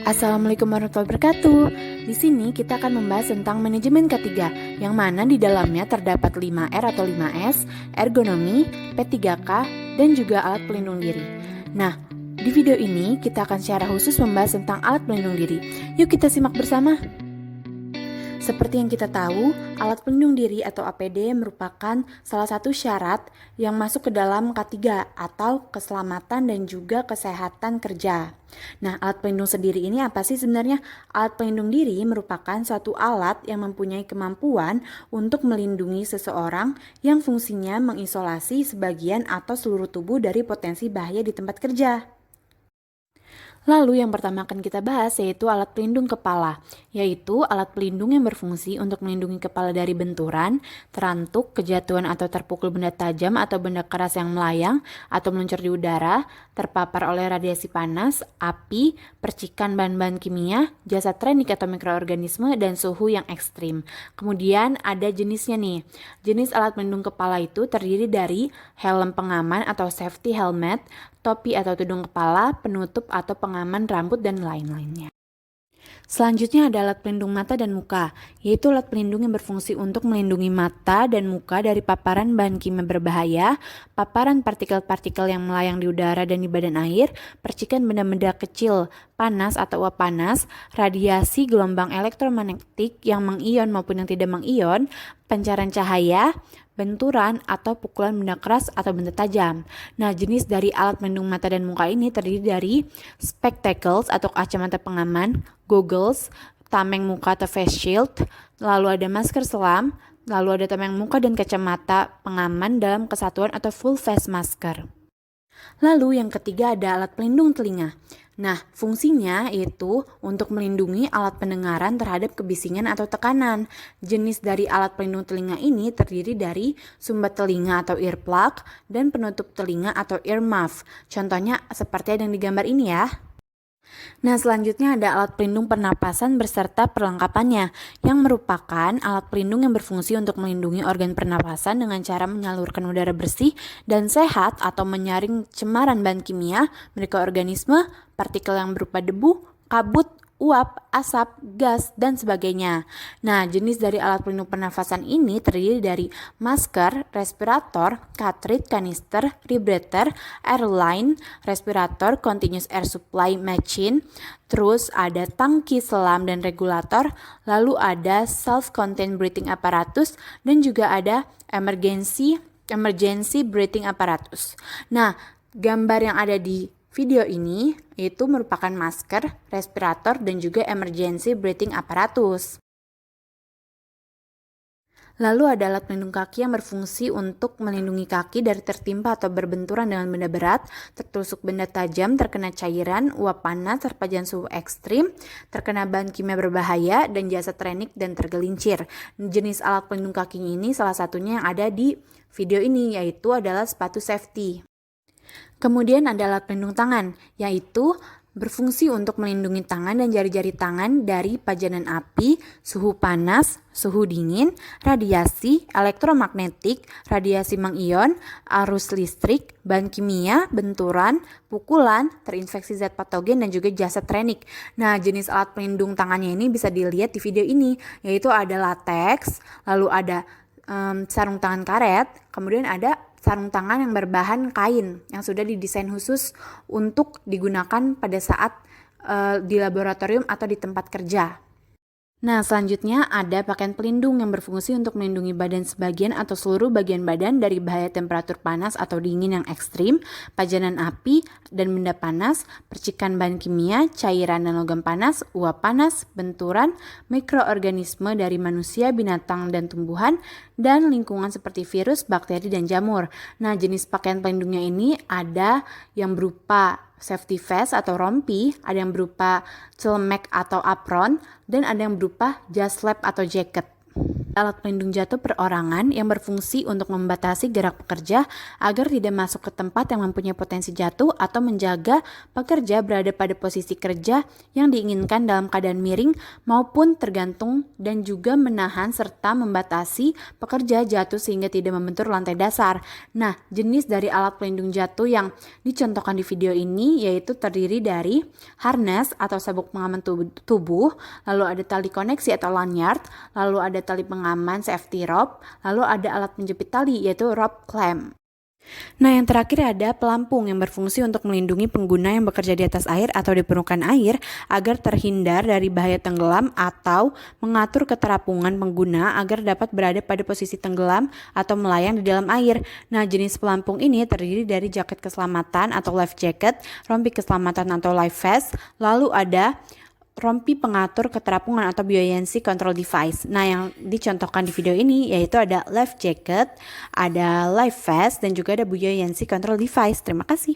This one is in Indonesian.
Assalamualaikum warahmatullahi wabarakatuh. Di sini kita akan membahas tentang manajemen ketiga, yang mana di dalamnya terdapat 5R atau 5S, ergonomi, P3K, dan juga alat pelindung diri. Nah, di video ini kita akan secara khusus membahas tentang alat pelindung diri. Yuk kita simak bersama. Seperti yang kita tahu, alat pelindung diri atau APD merupakan salah satu syarat yang masuk ke dalam K3 atau keselamatan dan juga kesehatan kerja. Nah, alat pelindung sendiri ini apa sih sebenarnya? Alat pelindung diri merupakan suatu alat yang mempunyai kemampuan untuk melindungi seseorang yang fungsinya mengisolasi sebagian atau seluruh tubuh dari potensi bahaya di tempat kerja. Lalu yang pertama akan kita bahas yaitu alat pelindung kepala, yaitu alat pelindung yang berfungsi untuk melindungi kepala dari benturan, terantuk, kejatuhan atau terpukul benda tajam atau benda keras yang melayang atau meluncur di udara, terpapar oleh radiasi panas, api, percikan bahan-bahan kimia, jasa teknik atau mikroorganisme, dan suhu yang ekstrim. Kemudian ada jenisnya nih. Jenis alat pelindung kepala itu terdiri dari helm pengaman atau safety helmet, topi atau tudung kepala, penutup atau pengaman rambut, dan lain-lainnya. Selanjutnya ada alat pelindung mata dan muka, yaitu alat pelindung yang berfungsi untuk melindungi mata dan muka dari paparan bahan kimia berbahaya, paparan partikel-partikel yang melayang di udara dan di badan air, percikan benda-benda kecil, panas atau uap panas, radiasi gelombang elektromagnetik yang mengion maupun yang tidak mengion, pancaran cahaya, benturan atau pukulan benda keras atau benda tajam. Nah, jenis dari alat pelindung mata dan muka ini terdiri dari spectacles atau kacamata pengaman, goggles, tameng muka atau face shield, lalu ada masker selam, lalu ada tameng muka dan kacamata pengaman dalam kesatuan atau full face masker. Lalu yang ketiga ada alat pelindung telinga. Nah, fungsinya yaitu untuk melindungi alat pendengaran terhadap kebisingan atau tekanan. Jenis dari alat pelindung telinga ini terdiri dari sumbat telinga atau earplug dan penutup telinga atau earmuff. Contohnya seperti yang digambar ini ya. Nah, selanjutnya ada alat pelindung pernapasan beserta perlengkapannya, yang merupakan alat pelindung yang berfungsi untuk melindungi organ pernapasan dengan cara menyalurkan udara bersih dan sehat atau menyaring cemaran bahan kimia, mikroorganisme, partikel yang berupa debu, kabut, uap, asap, gas, dan sebagainya. Nah, jenis dari alat pelindung pernafasan ini terdiri dari masker, respirator, cartridge, kanister, rebreather, airline, respirator, continuous air supply machine, terus ada tangki selam dan regulator, lalu ada self-contained breathing apparatus, dan juga ada emergency breathing apparatus. Nah, gambar yang ada di video ini itu merupakan masker, respirator, dan juga emergency breathing apparatus. Lalu ada alat pelindung kaki yang berfungsi untuk melindungi kaki dari tertimpa atau berbenturan dengan benda berat, tertusuk benda tajam, terkena cairan, uap panas, terpajan suhu ekstrim, terkena bahan kimia berbahaya, dan jasa teknik dan tergelincir. Jenis alat pelindung kaki ini salah satunya yang ada di video ini, yaitu adalah sepatu safety. Kemudian ada alat pelindung tangan, yaitu berfungsi untuk melindungi tangan dan jari-jari tangan dari pajanan api, suhu panas, suhu dingin, radiasi, elektromagnetik, radiasi mengion, arus listrik, bahan kimia, benturan, pukulan, terinfeksi zat patogen, dan juga jasa teknik. Nah, jenis alat pelindung tangannya ini bisa dilihat di video ini, yaitu ada latex, lalu ada sarung tangan karet, kemudian ada sarung tangan yang berbahan kain yang sudah didesain khusus untuk digunakan pada saat di laboratorium atau di tempat kerja. Nah, selanjutnya ada pakaian pelindung yang berfungsi untuk melindungi badan sebagian atau seluruh bagian badan dari bahaya temperatur panas atau dingin yang ekstrim, pajanan api dan benda panas, percikan bahan kimia, cairan dan logam panas, uap panas, benturan, mikroorganisme dari manusia, binatang dan tumbuhan, dan lingkungan seperti virus, bakteri, dan jamur. Nah, jenis pakaian pelindungnya ini ada yang berupa safety vest atau rompi, ada yang berupa celemek atau apron, dan ada yang berupa jas lab atau jacket. Alat pelindung jatuh perorangan yang berfungsi untuk membatasi gerak pekerja agar tidak masuk ke tempat yang mempunyai potensi jatuh atau menjaga pekerja berada pada posisi kerja yang diinginkan dalam keadaan miring maupun tergantung, dan juga menahan serta membatasi pekerja jatuh sehingga tidak membentur lantai dasar. Nah, jenis dari alat pelindung jatuh yang dicontohkan di video ini yaitu terdiri dari harness atau sabuk pengaman tubuh, lalu ada tali koneksi atau lanyard, lalu ada tali pengaman safety rope, lalu ada alat penjepit tali yaitu rope clamp. Nah, yang terakhir ada pelampung yang berfungsi untuk melindungi pengguna yang bekerja di atas air atau di permukaan air agar terhindar dari bahaya tenggelam atau mengatur keterapungan pengguna agar dapat berada pada posisi tenggelam atau melayang di dalam air. Nah, jenis pelampung ini terdiri dari jaket keselamatan atau life jacket, rompi keselamatan atau life vest, lalu ada rompi pengatur keterapungan atau buoyancy control device. Nah, yang dicontohkan di video ini yaitu ada life jacket, ada life vest, dan juga ada buoyancy control device. Terima kasih.